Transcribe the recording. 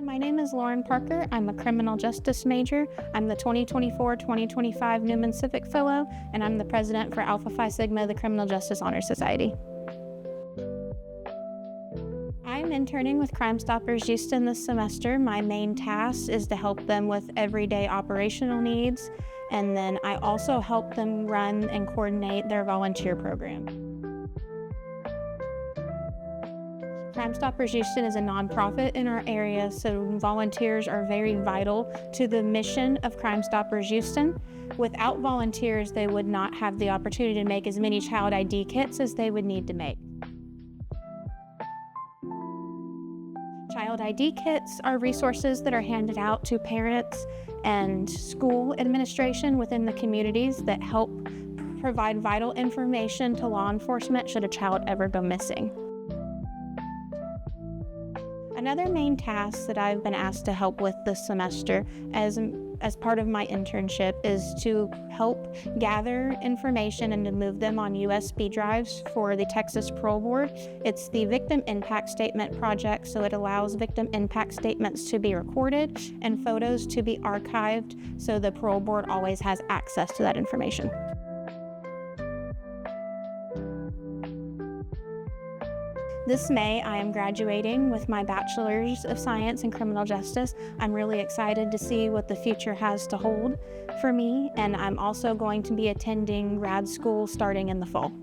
My name is Lauren Parker. I'm a criminal justice major. I'm the 2024-2025 Newman Civic Fellow, and I'm the president for Alpha Phi Sigma, the Criminal Justice Honor Society. I'm interning with Crimestoppers Houston this semester. My main task is to help them with everyday operational needs, and then I also help them run and coordinate their volunteer program. Crimestoppers Houston is a nonprofit in our area, so volunteers are very vital to the mission of Crimestoppers Houston. Without volunteers, they would not have the opportunity to make as many child ID kits as they would need to make. Child ID kits are resources that are handed out to parents and school administration within the communities that help provide vital information to law enforcement should a child ever go missing. Another main task that I've been asked to help with this semester as part of my internship is to help gather information and to move them on USB drives for the Texas Parole Board. It's the Victim Impact Statement project, so it allows victim impact statements to be recorded and photos to be archived, so the Parole Board always has access to that information. This May, I am graduating with my Bachelor's of Science in Criminal Justice. I'm really excited to see what the future has to hold for me, and I'm also going to be attending grad school starting in the fall.